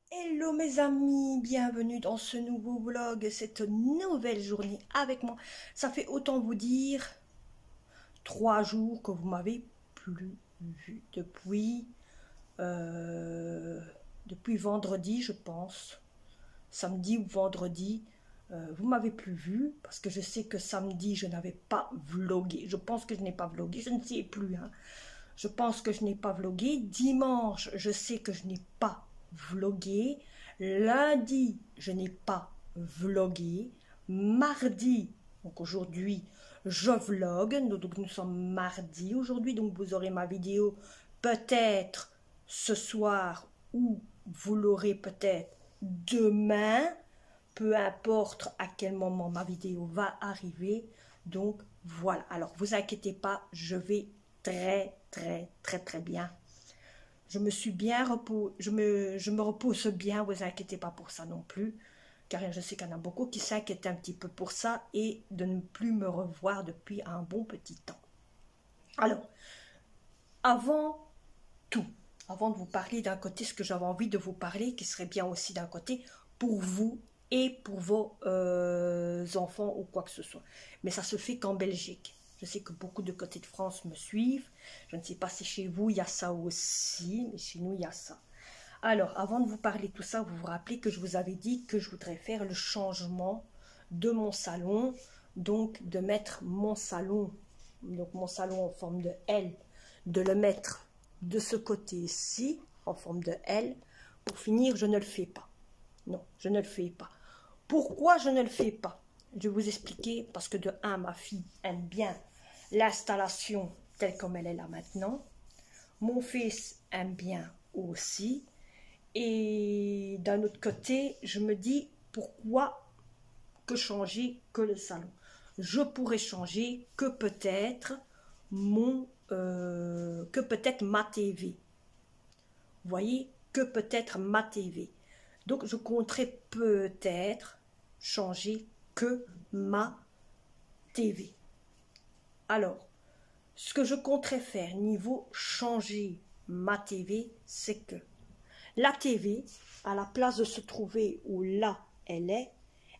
Hello mes amis, bienvenue dans ce nouveau vlog, cette nouvelle journée avec moi. Ça fait autant vous dire 3 jours que vous m'avez plus vu depuis vendredi je pense. Samedi ou vendredi, vous m'avez plus vu parce que je sais que samedi je n'avais pas vlogué. Je pense que je n'ai pas vlogué, je ne sais plus. Je pense que je n'ai pas vlogué. Dimanche, je sais que je n'ai pas vlogué. Lundi, je n'ai pas vlogué. Mardi, donc aujourd'hui, je vlog. Donc nous sommes mardi aujourd'hui, donc vous aurez ma vidéo peut-être ce soir ou vous l'aurez peut-être demain. Peu importe à quel moment ma vidéo va arriver. Donc voilà. Alors vous inquiétez pas, je vais très bien. Je me suis bien repos, je me repose bien, vous inquiétez pas pour ça non plus, car je sais qu'il y en a beaucoup qui s'inquiètent un petit peu pour ça et de ne plus me revoir depuis un bon petit temps. Alors, avant tout, avant de vous parler d'un côté, ce que j'avais envie de vous parler, qui serait bien aussi d'un côté pour vous et pour vos enfants ou quoi que ce soit. Mais ça se fait qu'en Belgique. Je sais que beaucoup de côtés de France me suivent. Je ne sais pas si chez vous, il y a ça aussi, mais chez nous, il y a ça. Alors, avant de vous parler de tout ça, vous vous rappelez que je vous avais dit que je voudrais faire le changement de mon salon. Donc, de mettre mon salon en forme de L, de le mettre de ce côté-ci, en forme de L. Pour finir, je ne le fais pas. Non, je ne le fais pas. Pourquoi je ne le fais pas? Je vais vous expliquer, parce que de un, ma fille aime bien l'installation telle comme elle est là maintenant. Mon fils aime bien aussi. Et d'un autre côté, je me dis, pourquoi que changer que le salon? Je pourrais changer que peut-être ma TV. Vous voyez, que peut-être ma TV. Donc, je compterais peut-être changer que ma TV. Alors, ce que je compterais faire niveau changer ma TV, c'est que la TV, à la place de se trouver où là elle est,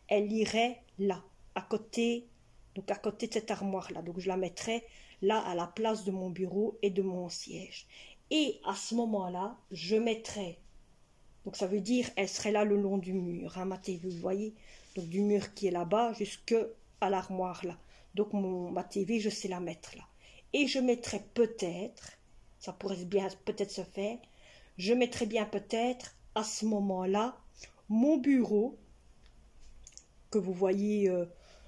elle irait là, à côté, donc à côté de cette armoire-là. Donc je la mettrais là à la place de mon bureau et de mon siège. Et à ce moment-là, je mettrais, donc ça veut dire, elle serait là le long du mur, hein, ma TV, vous voyez, donc du mur qui est là-bas jusque à l'armoire là. Donc ma TV, je sais la mettre là. Et je mettrais peut-être, ça pourrait bien peut-être se faire, je mettrais bien peut-être à ce moment-là mon bureau, que vous voyez,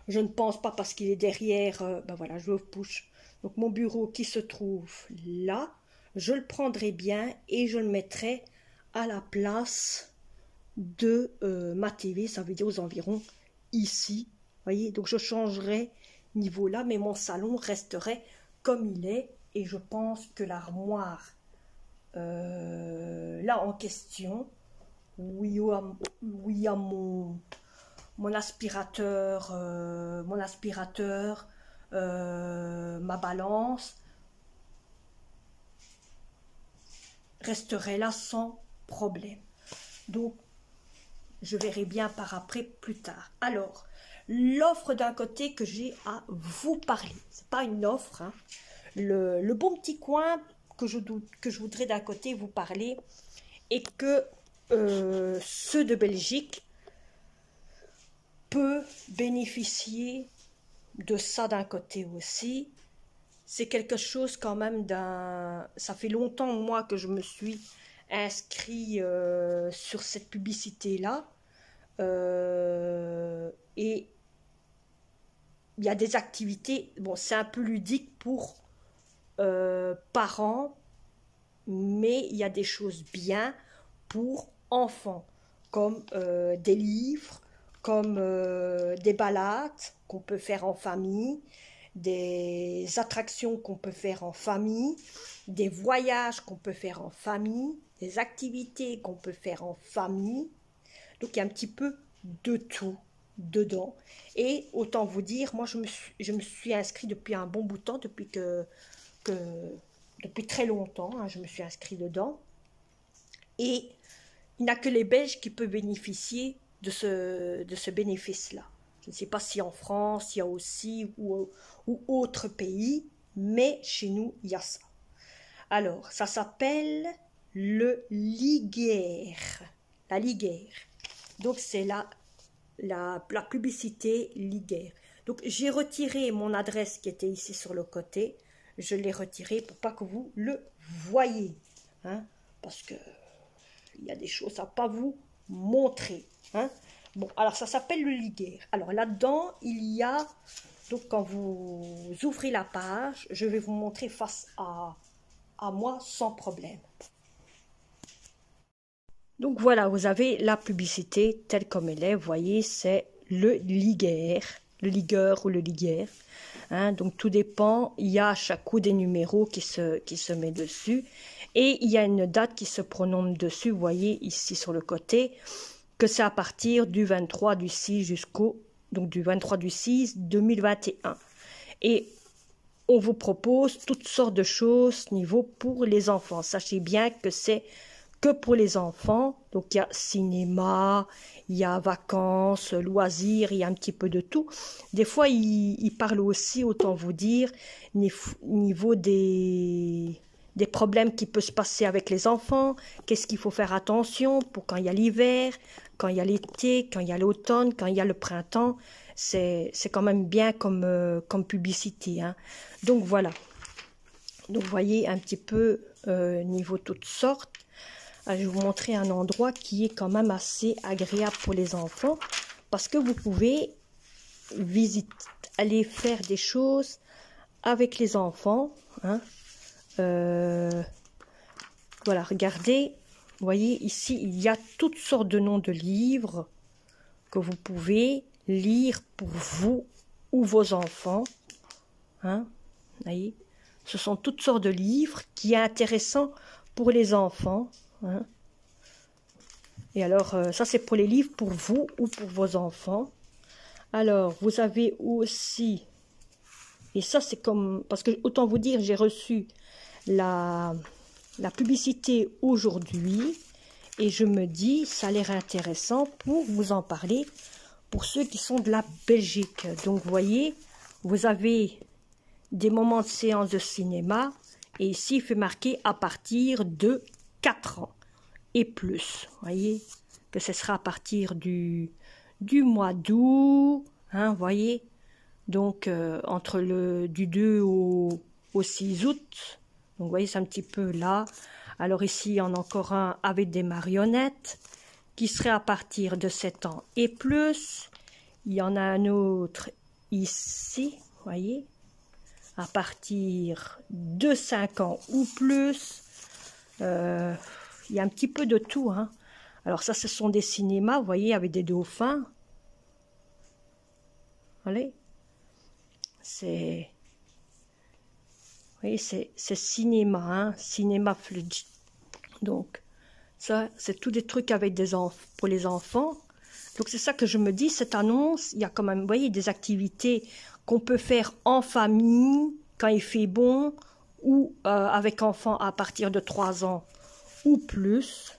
je ne pense pas parce qu'il est derrière, ben voilà, je vous push. Donc mon bureau qui se trouve là, je le prendrai bien et je le mettrai à la place de ma TV, ça veut dire aux environs ici, voyez, donc je changerai niveau là, mais mon salon resterait comme il est, et je pense que l'armoire là en question, où il y a mon aspirateur, ma balance, resterait là sans problème. Donc, je verrai bien par après plus tard. Alors, l'offre d'un côté que j'ai à vous parler, c'est pas une offre, hein. Le bon petit coin que je voudrais d'un côté vous parler, et que ceux de Belgique peut bénéficier de ça d'un côté aussi. C'est quelque chose quand même d'un... Ça fait longtemps, moi, que je me suis inscrit sur cette publicité-là. Et il y a des activités... Bon, c'est un peu ludique pour parents, mais il y a des choses bien pour enfants, comme des livres, comme des balades qu'on peut faire en famille, des attractions qu'on peut faire en famille, des voyages qu'on peut faire en famille, des activités qu'on peut faire en famille. Donc il y a un petit peu de tout dedans. Et autant vous dire, moi je me suis inscrite depuis un bon bout de temps, depuis très longtemps, hein, je me suis inscrite dedans. Et il n'y a que les Belges qui peuvent bénéficier de ce bénéfice-là. Je ne sais pas si en France, il y a aussi, ou autre pays, mais chez nous, il y a ça. Alors, ça s'appelle le liguère. La liguère. Donc, c'est la publicité liguère. Donc, j'ai retiré mon adresse qui était ici sur le côté. Je l'ai retirée pour pas que vous le voyez. Hein, parce que il y a des choses à pas vous montrer. Hein. Bon, alors ça s'appelle le liguère. Alors là-dedans, il y a... Donc, quand vous ouvrez la page, je vais vous montrer face à moi sans problème. Donc voilà, vous avez la publicité telle comme elle est. Vous voyez, c'est le ligueur ou le ligueur. Hein, donc tout dépend, il y a à chaque coup des numéros qui se met dessus. Et il y a une date qui se prononce dessus. Vous voyez ici sur le côté que c'est à partir du 23 du 6 du 23 du 6 2021. Et on vous propose toutes sortes de choses niveau pour les enfants. Sachez bien que c'est que pour les enfants. Donc il y a cinéma, il y a vacances, loisirs, il y a un petit peu de tout. Des fois, il parle aussi, autant vous dire, niveau des problèmes qui peuvent se passer avec les enfants. Qu'est-ce qu'il faut faire attention pour quand il y a l'hiver, quand il y a l'été, quand il y a l'automne, quand il y a le printemps. C'est quand même bien comme publicité. Hein. Donc voilà. Donc vous voyez un petit peu niveau toutes sortes. Je vais vous montrer un endroit qui est quand même assez agréable pour les enfants. Parce que vous pouvez aller faire des choses avec les enfants. Hein. Voilà, regardez. Vous voyez ici, il y a toutes sortes de noms de livres que vous pouvez lire pour vous ou vos enfants. Hein, voyez, ce sont toutes sortes de livres qui sont intéressants pour les enfants. Hein. Et alors, ça c'est pour les livres pour vous ou pour vos enfants. Alors, vous avez aussi, et ça c'est comme, parce que autant vous dire, j'ai reçu la publicité aujourd'hui et je me dis, ça a l'air intéressant pour vous en parler. Pour ceux qui sont de la Belgique. Donc, vous voyez, vous avez des moments de séance de cinéma. Et ici, il fait marquer à partir de 4 ans et plus. Vous voyez, que ce sera à partir du mois d'août. Hein, vous voyez, donc, entre du 2 au 6 août. Donc, vous voyez, c'est un petit peu là. Alors, ici, il y en a encore un avec des marionnettes, qui serait à partir de 7 ans et plus. Il y en a un autre ici, vous voyez, à partir de 5 ans ou plus. Il y a un petit peu de tout. Hein. Alors ça, ce sont des cinémas, vous voyez, avec des dauphins. Allez, c'est... Vous voyez, c'est cinéma, hein, cinéma Fludge. Donc, ça, c'est tous des trucs avec pour les enfants. Donc, c'est ça que je me dis, cette annonce, il y a quand même, vous voyez, des activités qu'on peut faire en famille, quand il fait bon, ou avec enfants à partir de 3 ans ou plus.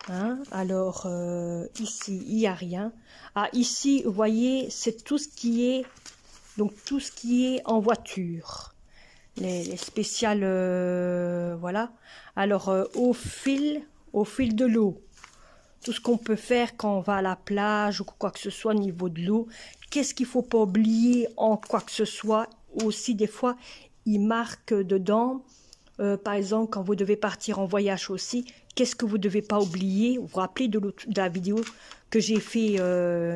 Hein? Alors, ici, il n'y a rien. Ah, ici, vous voyez, c'est tout ce qui est, donc tout ce qui est en voiture. Les spéciales, voilà. Alors, au fil de l'eau. Tout ce qu'on peut faire quand on va à la plage ou quoi que ce soit au niveau de l'eau. Qu'est-ce qu'il ne faut pas oublier en quoi que ce soit. Aussi, des fois, il marque dedans, par exemple, quand vous devez partir en voyage aussi, qu'est-ce que vous ne devez pas oublier. Vous vous rappelez de la vidéo que j'ai fait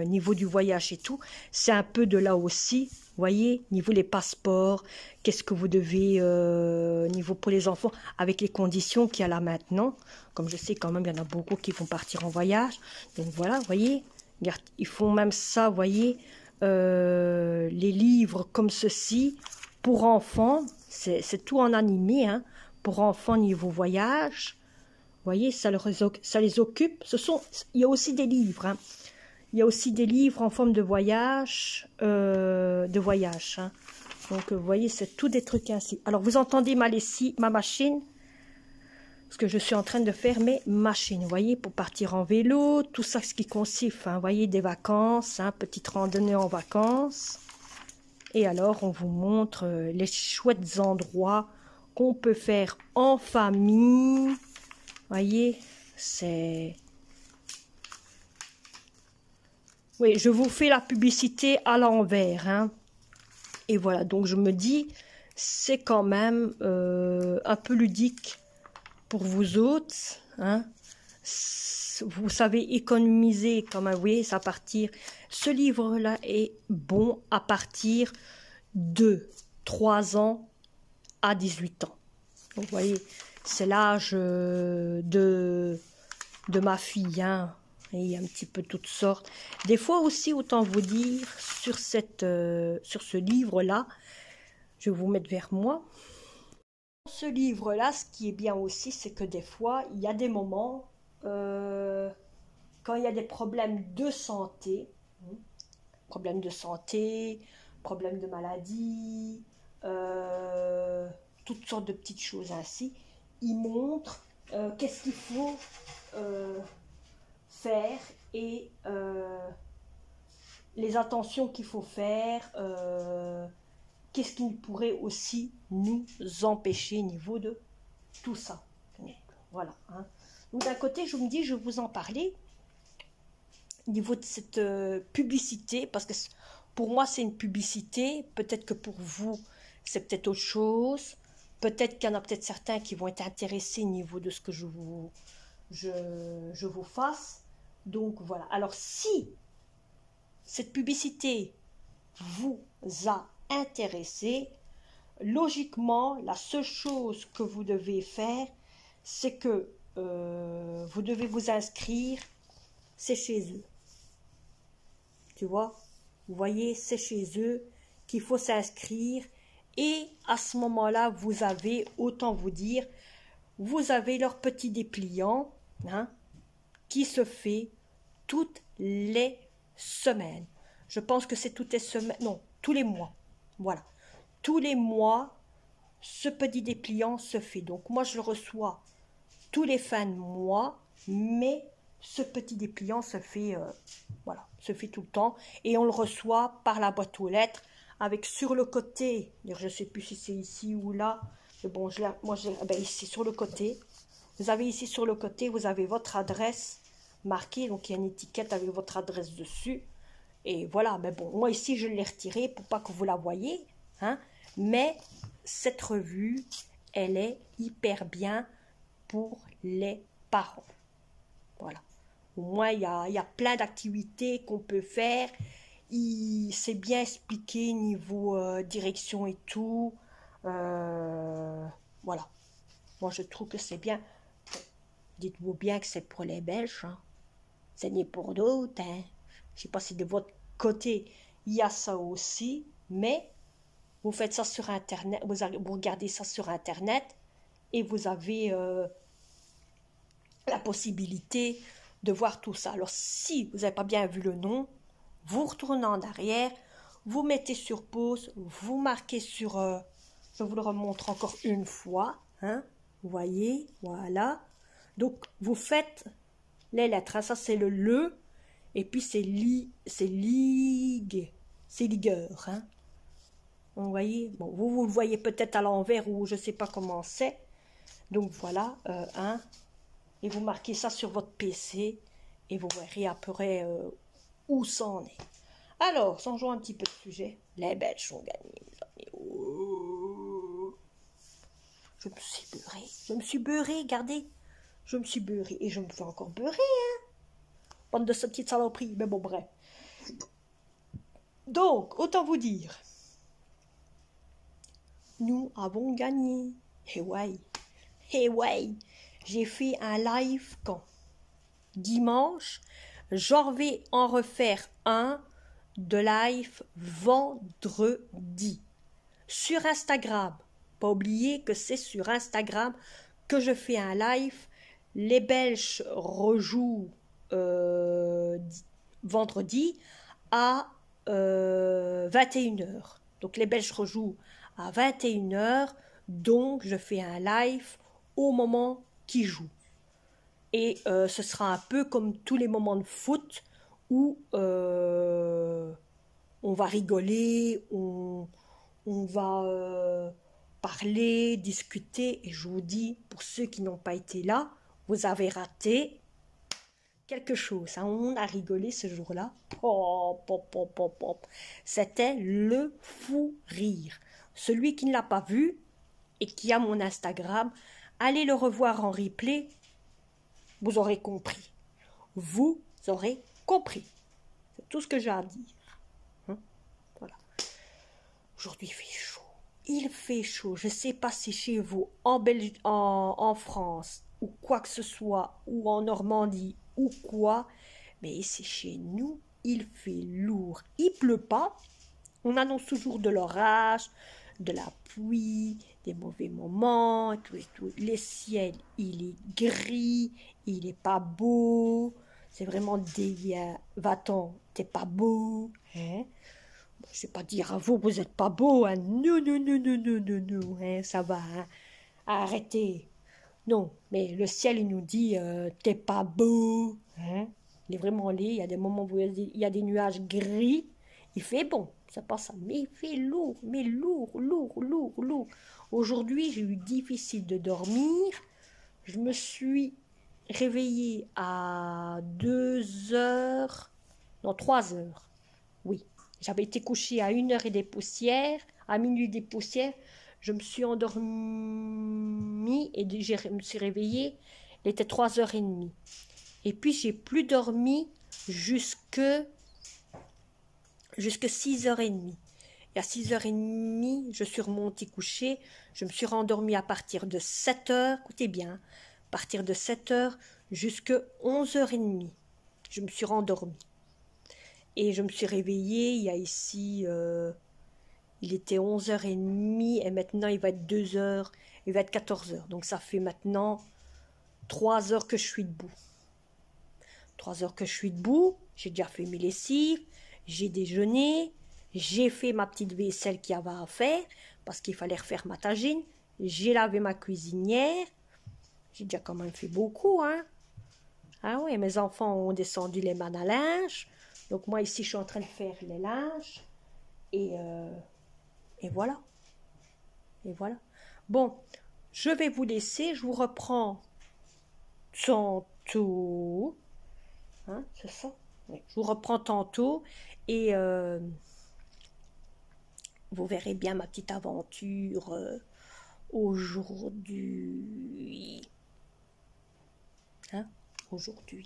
niveau du voyage et tout. C'est un peu de là aussi. Vous voyez, niveau les passeports, qu'est-ce que vous devez, niveau pour les enfants, avec les conditions qu'il y a là maintenant. Comme je sais quand même, il y en a beaucoup qui vont partir en voyage. Donc voilà, vous voyez, ils font même ça, vous voyez, les livres comme ceci, pour enfants, c'est tout en animé, hein, pour enfants niveau voyage. Vous voyez, ça les occupe. Il y a aussi des livres, hein. Il y a aussi des livres en forme de voyage. Hein. Donc, vous voyez, c'est tout des trucs ainsi. Alors, vous entendez ma machine. Parce que je suis en train de faire mes machines, vous voyez, pour partir en vélo, tout ça, ce qui consiste, hein, vous voyez, des vacances, hein, petite randonnée en vacances. Et alors, on vous montre les chouettes endroits qu'on peut faire en famille. Vous voyez, c'est... Oui, je vous fais la publicité à l'envers, hein. Et voilà, donc je me dis, c'est quand même un peu ludique pour vous autres, hein. Vous savez économiser, comme vous voyez, à partir... Ce livre-là est bon à partir de 3 ans à 18 ans. Donc, vous voyez, c'est l'âge de ma fille, hein. Et il y a un petit peu toutes sortes. Des fois aussi, autant vous dire, sur ce livre-là, je vais vous mettre vers moi. Ce livre-là, ce qui est bien aussi, c'est que des fois, il y a des moments, quand il y a des problèmes de santé, problèmes de maladie, toutes sortes de petites choses ainsi, il montre qu'est-ce qu'il faut faire et les attentions qu'il faut faire, qu'est-ce qui pourrait aussi nous empêcher au niveau de tout ça. Donc, voilà. Hein. Donc d'un côté, je me dis, je vais vous en parler au niveau de cette publicité, parce que pour moi, c'est une publicité. Peut-être que pour vous, c'est peut-être autre chose. Peut-être qu'il y en a peut-être certains qui vont être intéressés au niveau de ce que je vous fasse. Donc voilà. Alors si cette publicité vous a intéressé, logiquement, la seule chose que vous devez faire, c'est que vous devez vous inscrire, c'est chez eux. Tu vois, vous voyez, c'est chez eux qu'il faut s'inscrire. Et à ce moment-là, vous avez, autant vous dire, vous avez leur petit dépliant, hein, qui se fait toutes les semaines. Je pense que c'est toutes les semaines, non, tous les mois. Voilà. Tous les mois, ce petit dépliant se fait. Donc moi, je le reçois tous les fins de mois, mais ce petit dépliant se fait, voilà, se fait tout le temps. Et on le reçoit par la boîte aux lettres, avec sur le côté, je ne sais plus si c'est ici ou là, mais bon, ben ici sur le côté. Vous avez ici sur le côté, vous avez votre adresse marquée, donc il y a une étiquette avec votre adresse dessus. Et voilà, mais bon, moi ici je l'ai retirée pour pas que vous la voyez, hein. Mais cette revue, elle est hyper bien pour les parents. Voilà. Au moins, il y a plein d'activités qu'on peut faire. C'est bien expliqué niveau direction et tout. Voilà. Moi, je trouve que c'est bien. Dites-vous bien que c'est pour les Belges. Hein. Ce n'est pour d'autres. Hein. Je ne sais pas si de votre côté, il y a ça aussi. Mais vous faites ça sur Internet. Vous regardez ça sur Internet. Et vous avez la possibilité de voir tout ça. Alors, si vous n'avez pas bien vu le nom, vous retournez en arrière, vous mettez sur pause, vous marquez sur... je vous le remontre encore une fois. Hein, vous voyez, voilà. Donc, vous faites les lettres. Hein, ça, c'est le. Et puis, c'est ligue. C'est ligueur. Hein. Vous voyez, bon, vous le voyez peut-être à l'envers ou je ne sais pas comment c'est. Donc, voilà, hein. Et vous marquez ça sur votre PC et vous verrez après où ça en est. Alors, changeons un petit peu de sujet. Les Belges ont gagné, les amis. Oh. Je me suis beurrée, regardez. Je me suis beurrée et je me fais encore beurrer, hein. Bande de cette petite saloperie, mais bon, bref. Donc, autant vous dire, nous avons gagné. Eh ouais, j'ai fait un live quand dimanche, j'en vais en refaire un de live vendredi sur Instagram. Pas oublier que c'est sur Instagram que je fais un live. Les Belges rejouent vendredi à 21h. Donc les Belges rejouent à 21h. Donc je fais un live au moment qui joue. Et ce sera un peu comme tous les moments de foot où on va rigoler, on va parler, discuter. Et je vous dis, pour ceux qui n'ont pas été là, vous avez raté quelque chose. Hein. On a rigolé ce jour-là. C'était le fou rire. Celui qui ne l'a pas vu et qui a mon Instagram, allez le revoir en replay. Vous aurez compris. Vous aurez compris. C'est tout ce que j'ai à dire. Hein? Voilà. Aujourd'hui, il fait chaud. Il fait chaud. Je ne sais pas si chez vous, en France, ou quoi que ce soit, ou en Normandie, ou quoi, mais ici chez nous, il fait lourd. Il pleut pas. On annonce toujours de l'orage, de la pluie, des mauvais moments, et tout. Le ciel, il est gris, il est pas beau. C'est vraiment déviant. Va-t'en, t'es pas beau. Hein? Je ne vais pas dire à vous, vous n'êtes pas beau. Hein? Non, non, non, non, non, non, non. Hein? Ça va. Hein? Arrêtez. Non, mais le ciel, il nous dit, t'es pas beau. Hein? Il est vraiment laid. Il y a des moments où il y a des nuages gris. Il fait bon, c'est pas ça. Mais il fait lourd, mais lourd, lourd, lourd, lourd. Aujourd'hui, j'ai eu difficile de dormir. Je me suis réveillée à 2 heures, non 3 heures. Oui, j'avais été couchée à 1 heure et des poussières, à minuit des poussières. Je me suis endormie et je me suis réveillée. Il était 3h30. Et puis j'ai plus dormi jusque 6h30. Et à 6h30, je suis remontée coucher. Je me suis rendormie à partir de 7h. Écoutez bien, à partir de 7h jusqu'à 11h30. Je me suis rendormie. Et je me suis réveillée. Il y a ici, il était 11h30 et maintenant il va être 2h. Il va être 14h. Donc ça fait maintenant 3 heures que je suis debout. 3 heures que je suis debout. J'ai déjà fait mes lessives. J'ai déjeuné, j'ai fait ma petite vaisselle qu'il y avait à faire, parce qu'il fallait refaire ma tagine, j'ai lavé ma cuisinière, j'ai déjà quand même fait beaucoup, hein. Ah oui, mes enfants ont descendu les mannes à linge, donc moi ici je suis en train de faire les linges, et voilà, et voilà. Bon, je vais vous laisser, je vous reprends tantôt, hein, c'est ça? Oui, je vous reprends tantôt et vous verrez bien ma petite aventure aujourd'hui. Hein? Aujourd'hui.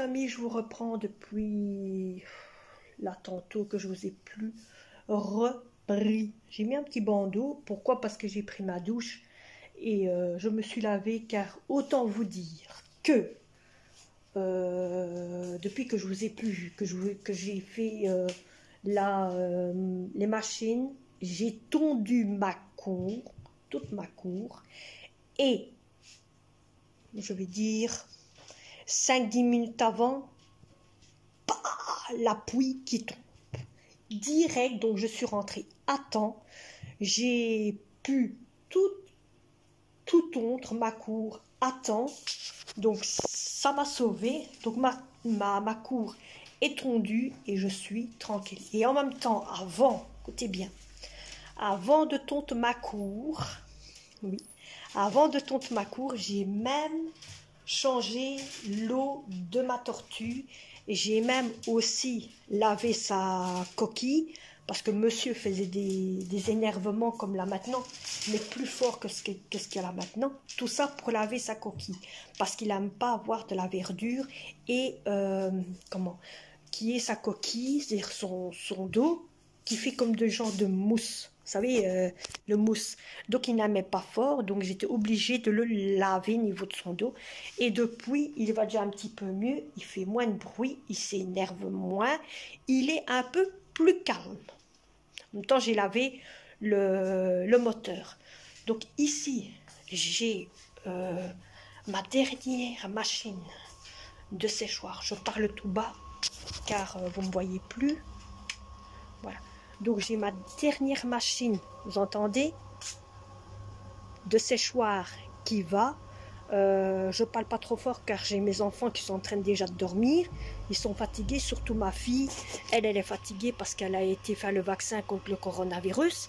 Amis, je vous reprends depuis là tantôt que je vous ai plus repris. J'ai mis un petit bandeau. Pourquoi? Parce que j'ai pris ma douche et je me suis lavée, car autant vous dire que depuis que je vous ai plus vu, que j'ai fait les machines, j'ai tondu ma cour, toute ma cour, et je vais dire 5-10 minutes avant, la pluie qui tombe. Direct, donc je suis rentrée à temps. J'ai pu tout tondre ma cour à temps. Donc ça m'a sauvée. Donc ma cour est tondue et je suis tranquille. Et en même temps, écoutez bien, avant de tondre ma cour, oui, avant de tondre ma cour, j'ai même changé l'eau de ma tortue et j'ai même aussi lavé sa coquille parce que monsieur faisait des énervements comme là maintenant, mais plus fort que ce qu'il y a là maintenant. Tout ça pour laver sa coquille parce qu'il n'aime pas avoir de la verdure et qui est sa coquille, c'est-à-dire son dos qui fait comme de genre de mousse. Vous savez, le mousse. Donc, il n'aimait pas fort. Donc, j'étais obligée de le laver au niveau de son dos. Et depuis, il va déjà un petit peu mieux. Il fait moins de bruit. Il s'énerve moins. Il est un peu plus calme. En même temps, j'ai lavé le moteur. Donc, ici, j'ai ma dernière machine de séchoir. Je parle tout bas car vous ne me voyez plus. Voilà. Donc j'ai ma dernière machine, vous entendez, de séchoir qui va. Je parle pas trop fort car j'ai mes enfants qui sont en train déjà de dormir. Ils sont fatigués, surtout ma fille. Elle est fatiguée parce qu'elle a été faire le vaccin contre le coronavirus.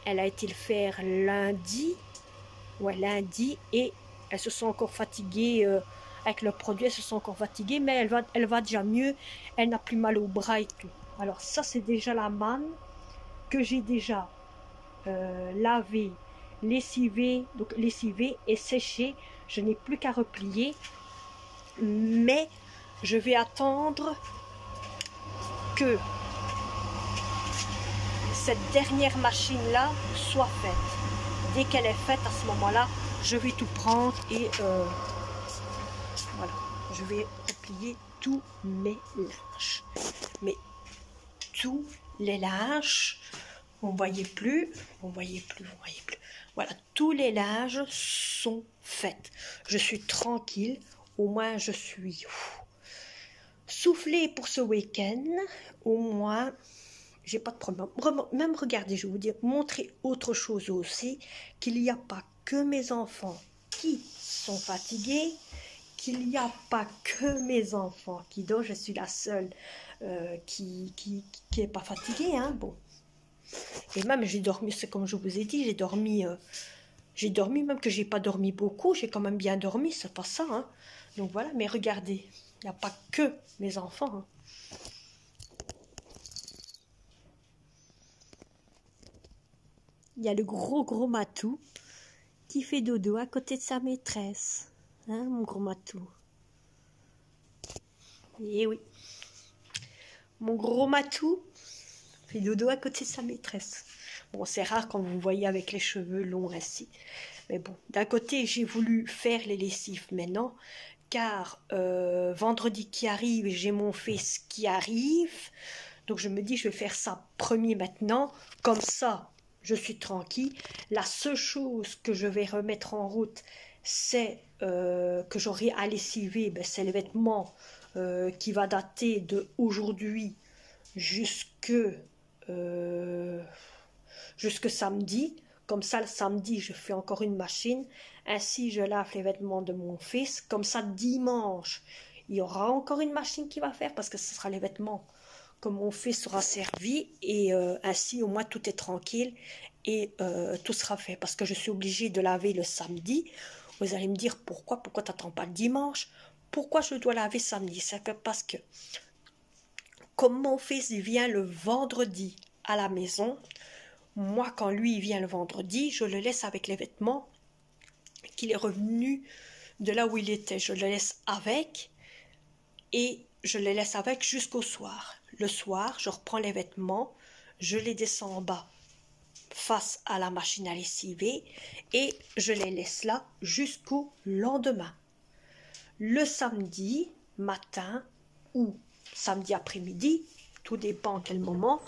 Elle a été le faire lundi. Ouais, lundi. Et elles se sont encore fatiguées avec le produit. Elles se sont encore fatiguées, mais elle va déjà mieux. Elle n'a plus mal au bras et tout. Alors ça, c'est déjà la manne que j'ai déjà lavé, lessivé et séché. Je n'ai plus qu'à replier, mais je vais attendre que cette dernière machine-là soit faite. Dès qu'elle est faite, à ce moment-là, je vais tout prendre et voilà, je vais replier tous mes linges. Mais tous les linges, vous ne voyez plus, vous ne voyez plus, vous ne voyez plus. Voilà, tous les linges sont faits. Je suis tranquille, au moins je suis soufflée pour ce week-end. Au moins, j'ai pas de problème. Même regardez, je vais vous dire, montrer autre chose aussi, qu'il n'y a pas que mes enfants qui sont fatigués, qu'il n'y a pas que mes enfants qui dorment. Je suis la seule qui est pas fatiguée, hein, bon. Et même j'ai dormi, c'est comme je vous ai dit, j'ai dormi même que j'ai pas dormi beaucoup, j'ai quand même bien dormi, c'est pas ça, hein. Donc voilà, mais regardez, il n'y a pas que mes enfants, hein. Il y a le gros matou qui fait dodo à côté de sa maîtresse, hein, mon gros matou. Eh oui, mon gros matou fait dodo à côté de sa maîtresse. Bon, c'est rare quand vous me voyez avec les cheveux longs ainsi. Mais bon, d'un côté, j'ai voulu faire les lessives maintenant, car vendredi qui arrive, j'ai mon fils qui arrive. Donc je me dis, je vais faire ça premier maintenant. Comme ça, je suis tranquille. La seule chose que je vais remettre en route, c'est que j'aurai à lessiver, ben, c'est les vêtements qui va dater de aujourd'hui jusque samedi. Comme ça, le samedi, je fais encore une machine. Ainsi, je lave les vêtements de mon fils. Comme ça, dimanche, il y aura encore une machine qui va faire parce que ce sera les vêtements que mon fils sera servi. Et ainsi, au moins, tout est tranquille et tout sera fait. Parce que je suis obligée de laver le samedi. Vous allez me dire pourquoi tu n'attends pas le dimanche? Pourquoi je dois laver samedi? C'est parce que comme mon fils vient le vendredi à la maison, moi, quand lui vient le vendredi, je le laisse avec les vêtements qu'il est revenu de là où il était. Je le laisse avec et je les laisse avec jusqu'au soir. Le soir, je reprends les vêtements, je les descends en bas face à la machine à lessiver et je les laisse là jusqu'au lendemain. Le samedi matin ou samedi après-midi, tout dépend à quel moment,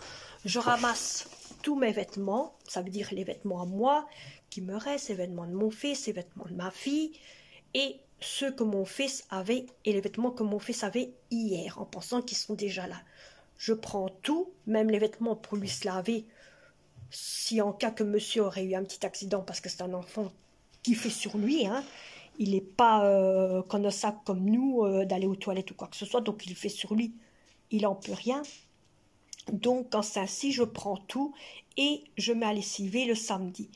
je ramasse tous mes vêtements, ça veut dire les vêtements à moi, qui me restent, les vêtements de mon fils, les vêtements de ma fille, et ceux que mon fils avait, et les vêtements que mon fils avait hier, en pensant qu'ils sont déjà là. Je prends tout, même les vêtements pour lui se laver, si en cas que monsieur aurait eu un petit accident, parce que c'est un enfant qui fait sur lui, hein. Il n'est pas connaissable comme nous d'aller aux toilettes ou quoi que ce soit, donc il fait sur lui, il n'en peut rien. Donc quand c'est ainsi, je prends tout et je mets à lessiver le samedi.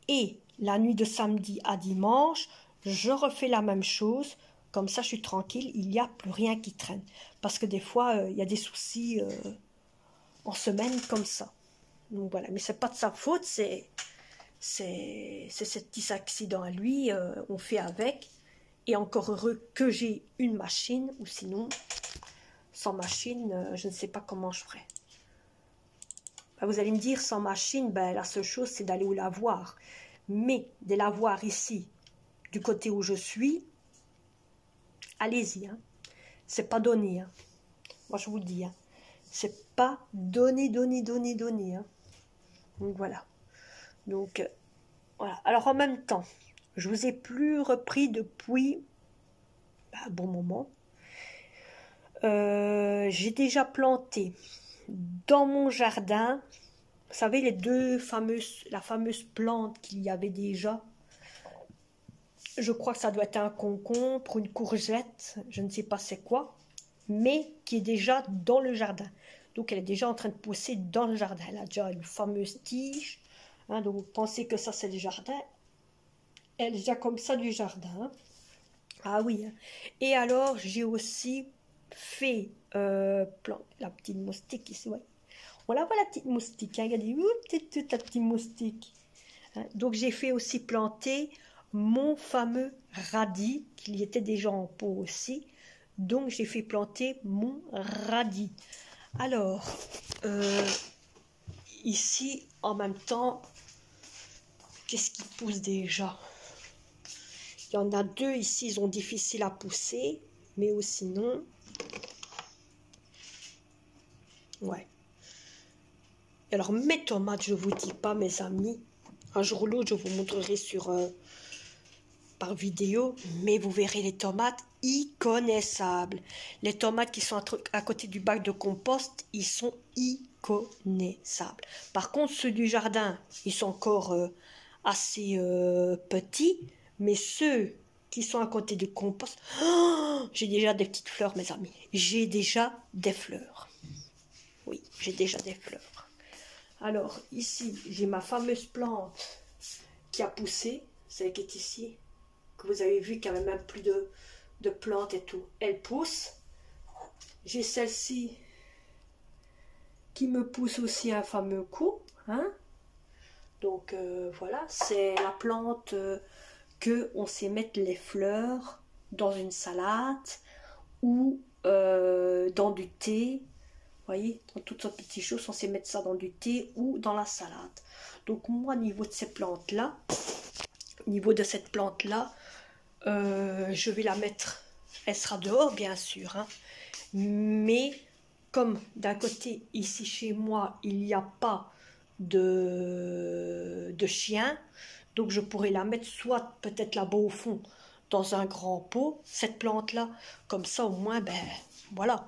Et la nuit de samedi à dimanche, je refais la même chose, comme ça je suis tranquille, il n'y a plus rien qui traîne. Parce que des fois, il y a des soucis en semaine comme ça. Donc voilà, mais c'est pas de sa faute, c'est ce petit accident à lui, on fait avec. Et encore heureux que j'ai une machine, ou sinon, sans machine, je ne sais pas comment je ferais. Ben, vous allez me dire, sans machine, ben, la seule chose, c'est d'aller au lavoir. Mais des lavoirs ici, du côté où je suis, allez-y, hein. C'est pas donné, hein. Moi, je vous le dis, hein. C'est pas donné, hein. Donc, voilà. Donc, voilà. Alors, en même temps, je vous ai plus repris depuis un bon moment. J'ai déjà planté dans mon jardin, vous savez, la fameuse plante qu'il y avait déjà. Je crois que ça doit être un concombre, une courgette, je ne sais pas c'est quoi, mais qui est déjà dans le jardin. Donc elle est déjà en train de pousser dans le jardin. Elle a déjà une fameuse tige. Hein, donc vous pensez que ça c'est le jardin. Elle est déjà comme ça du jardin. Ah oui. Hein. Et alors j'ai aussi fait la petite moustique ici. Ouais. On la voit la petite moustique. Hein, regardez, toute la petite moustique. Hein, donc j'ai fait aussi planter mon fameux radis, qu'il y était déjà en pot aussi. Donc j'ai fait planter mon radis. Alors, ici, en même temps, qu'est-ce qui pousse déjà? Il y en a deux ici, ils sont difficiles à pousser, mais aussi non. Ouais. Alors, mes tomates, je vous dis pas, mes amis, un jour ou l'autre, je vous montrerai par vidéo, mais vous verrez les tomates inconnaissables. Les tomates qui sont à côté du bac de compost, ils sont inconnaissables. Par contre, ceux du jardin, ils sont encore assez petits, mais ceux qui sont à côté du compost, oh, j'ai déjà des petites fleurs, mes amis. J'ai déjà des fleurs. Oui, j'ai déjà des fleurs. Alors, ici, j'ai ma fameuse plante qui a poussé, celle qui est ici, que vous avez vu qu'il n'y avait même plus de plantes et tout. Elle pousse. J'ai celle-ci qui me pousse aussi un fameux coup. Hein? Donc, voilà, c'est la plante qu'on sait mettre les fleurs dans une salade ou dans du thé. Vous voyez, dans toutes sortes de petites choses, on sait mettre ça dans du thé ou dans la salade. Donc, moi, au niveau de ces plantes-là, je vais la mettre, elle sera dehors bien sûr, hein, mais comme d'un côté ici chez moi il n'y a pas de chien, donc je pourrais la mettre soit peut-être là-bas au fond dans un grand pot, cette plante là, comme ça au moins, ben voilà,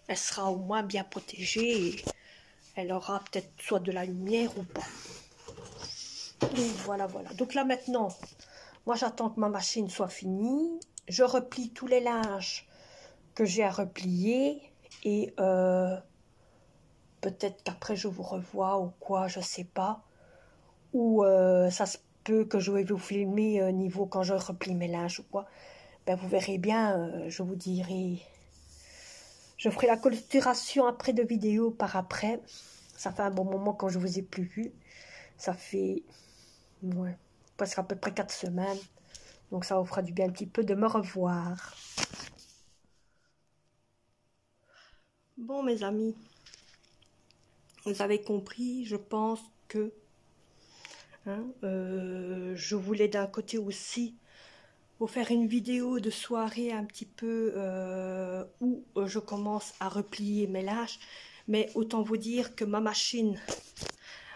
elle sera au moins bien protégée et elle aura peut-être soit de la lumière ou pas. Donc voilà, donc là maintenant, moi, j'attends que ma machine soit finie. Je replie tous les linges que j'ai à replier. Et peut-être qu'après, je vous revois ou quoi, je sais pas. Ou ça se peut que je vais vous filmer niveau quand je replie mes linges ou quoi. Ben, vous verrez bien, je vous dirai. Je ferai la clôturation après de vidéos par après. Ça fait un bon moment quand je vous ai plus vu. Ça fait... ouais. Presque à peu près 4 semaines. Donc ça vous fera du bien un petit peu de me revoir. Bon mes amis, vous avez compris, je pense que hein, je voulais d'un côté aussi vous faire une vidéo de soirée un petit peu où je commence à replier mes linges. Mais autant vous dire que ma machine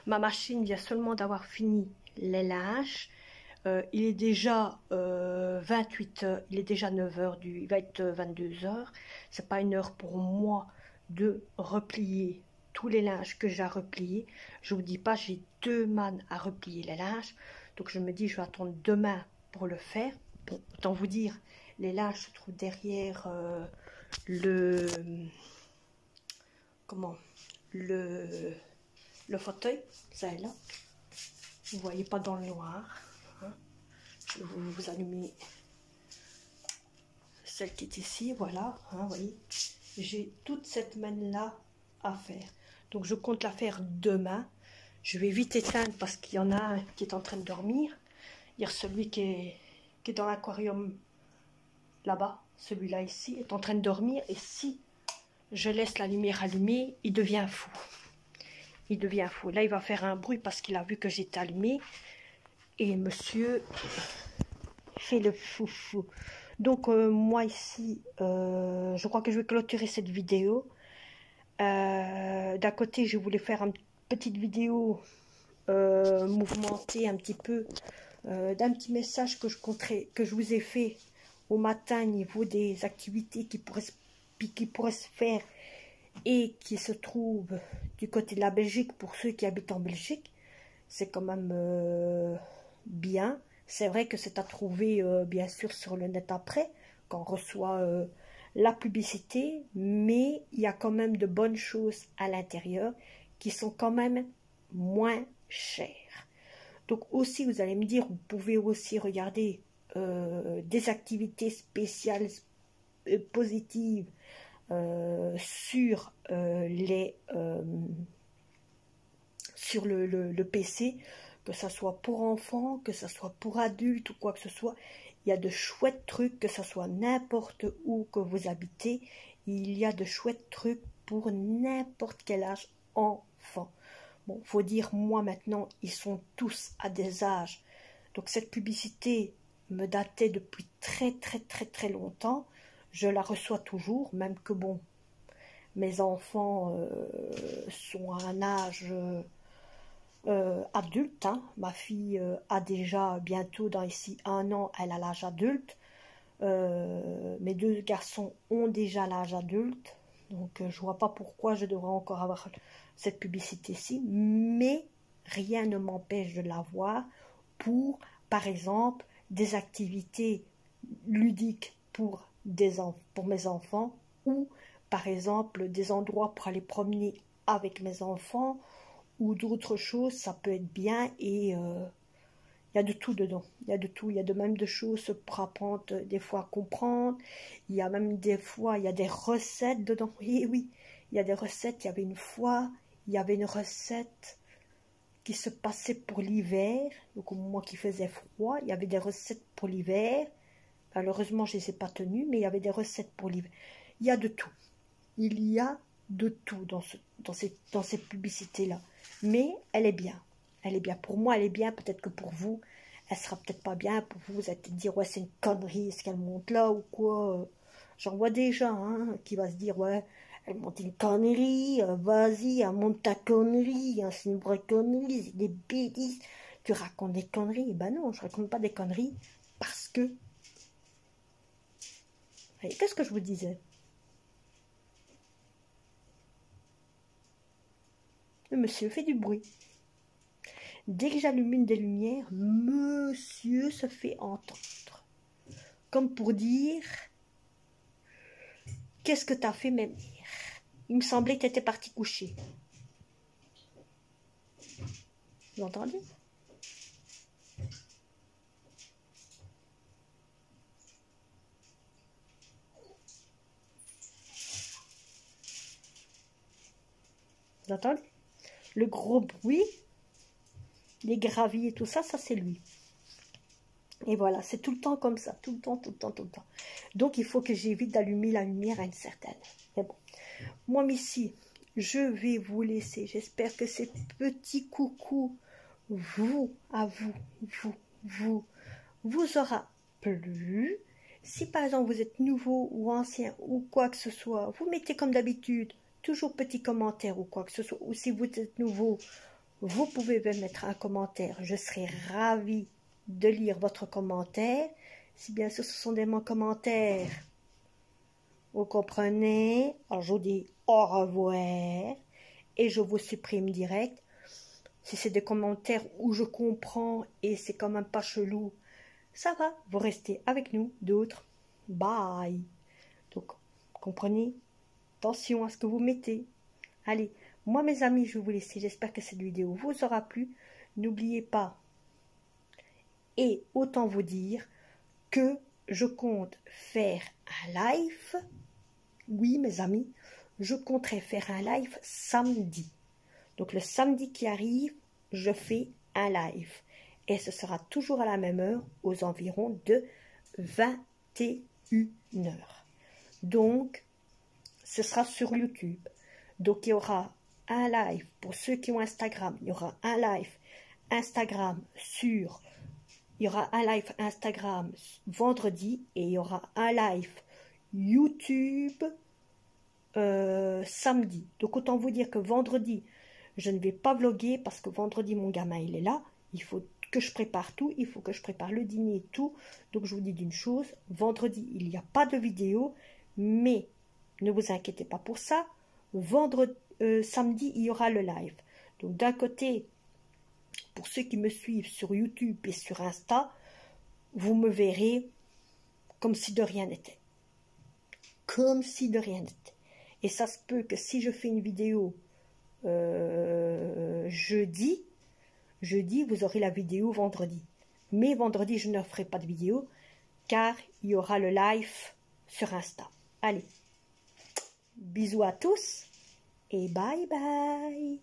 Ma machine vient seulement d'avoir fini les linges. Il est déjà 28 heures, il est déjà 9 heures, il va être 22 heures. C'est pas une heure pour moi de replier tous les linges que j'ai à replier. Je vous dis pas, j'ai 2 mannes à replier les linges. Donc je me dis, je vais attendre demain pour le faire. Bon, autant vous dire, les linges se trouvent derrière le fauteuil, ça est là. Vous voyez pas dans le noir. Hein. Je vais vous allumer celle qui est ici, voilà. Hein, vous voyez, j'ai toute cette manne là à faire. Donc je compte la faire demain. Je vais vite éteindre parce qu'il y en a un qui est en train de dormir. Il y a celui qui est dans l'aquarium là-bas. Celui-là ici est en train de dormir. Et si je laisse la lumière allumée, il devient fou. Il devient fou. Là, il va faire un bruit parce qu'il a vu que j'étais allumée. Et monsieur fait le foufou. Donc, moi ici, je crois que je vais clôturer cette vidéo. D'un côté, je voulais faire une petite vidéo mouvementée un petit peu d'un petit message que je vous ai fait au matin au niveau des activités qui pourraient se faire et qui se trouvent du côté de la Belgique pour ceux qui habitent en Belgique. C'est quand même bien. C'est vrai que c'est à trouver bien sûr sur le net après, quand on reçoit la publicité, mais il y a quand même de bonnes choses à l'intérieur qui sont quand même moins chères. Donc aussi, vous allez me dire, vous pouvez aussi regarder des activités spéciales positives sur le PC, que ça soit pour enfants, que ça soit pour adultes ou quoi que ce soit. Il y a de chouettes trucs, que ça soit n'importe où que vous habitez, il y a de chouettes trucs pour n'importe quel âge enfant. Bon, faut dire, moi maintenant, ils sont tous à des âges. Donc cette publicité me datait depuis très longtemps. Je la reçois toujours, même que bon, mes enfants sont à un âge adulte. Hein. Ma fille a déjà bientôt dans ici 1 an, elle a l'âge adulte. Mes 2 garçons ont déjà l'âge adulte. Donc je vois pas pourquoi je devrais encore avoir cette publicité-ci. Mais rien ne m'empêche de l'avoir pour, par exemple, des activités ludiques pour mes enfants, ou par exemple des endroits pour aller promener avec mes enfants, ou d'autres choses. Ça peut être bien. Et il y a de tout dedans, il y a de tout, il y a même de choses pour apprendre des fois à comprendre, il y a même des fois, il y a des recettes dedans. Oui, oui, il y a des recettes. Il y avait une fois, il y avait une recette qui se passait pour l'hiver, donc au moment qu'il faisait froid, il y avait des recettes pour l'hiver. Malheureusement, je ne les ai pas tenues, mais il y avait des recettes pour l'hiver. Il y a de tout, il y a de tout dans ces publicités-là, mais elle est bien. Elle est bien. Pour moi, elle est bien. Peut-être que pour vous, elle sera peut-être pas bien. Pour vous, vous allez peut-être dire, ouais, c'est une connerie, ce qu'elle monte là ou quoi. J'en vois déjà qui va se dire, ouais, elle monte une connerie, vas-y, elle monte ta connerie, hein, c'est une vraie connerie, c'est des bêtises. Tu racontes des conneries. Ben non, je raconte pas des conneries parce que... Qu'est-ce que je vous disais? Le monsieur fait du bruit. Dès que j'allume une des lumières, monsieur se fait entendre. Comme pour dire, qu'est-ce que t'as fait, même? Il me semblait que t'étais parti coucher. Vous entendez? Vous entendez? Le gros bruit, les graviers et tout ça, ça c'est lui. Et voilà, c'est tout le temps comme ça, tout le temps. Donc il faut que j'évite d'allumer la lumière à une certaine. Mais bon, moi ici, je vais vous laisser. J'espère que ces petits coucous vous aura plu. Si par exemple vous êtes nouveau ou ancien ou quoi que ce soit, vous mettez comme d'habitude toujours petit commentaire ou quoi que ce soit. Ou si vous êtes nouveau, vous pouvez me mettre un commentaire. Je serai ravie de lire votre commentaire. Si bien sûr ce sont des bons commentaires, vous comprenez. Alors je vous dis au revoir et je vous supprime direct. Si c'est des commentaires où je comprends et c'est quand même pas chelou, ça va, vous restez avec nous. D'autres, bye. Donc, comprenez, attention à ce que vous mettez. Allez, moi mes amis, je vais vous laisser. J'espère que cette vidéo vous aura plu. N'oubliez pas, et autant vous dire que je compte faire un live. Oui mes amis, je compterai faire un live samedi. Donc le samedi qui arrive, je fais un live. Et ce sera toujours à la même heure, aux environs de 21 h. Donc, ce sera sur YouTube. Donc, il y aura un live pour ceux qui ont Instagram. Il y aura un live Instagram sur... Il y aura un live Instagram vendredi et il y aura un live YouTube samedi. Donc, autant vous dire que vendredi, je ne vais pas vlogger parce que vendredi, mon gamin, il est là. Il faut que je prépare tout. Il faut que je prépare le dîner et tout. Donc, je vous dis d'une chose. Vendredi, il n'y a pas de vidéo. Mais ne vous inquiétez pas pour ça. Samedi, il y aura le live. Donc, d'un côté, pour ceux qui me suivent sur YouTube et sur Insta, vous me verrez comme si de rien n'était. Comme si de rien n'était. Et ça se peut que si je fais une vidéo jeudi, vous aurez la vidéo vendredi. Mais vendredi, je ne ferai pas de vidéo car il y aura le live sur Insta. Allez, bisous à tous et bye bye.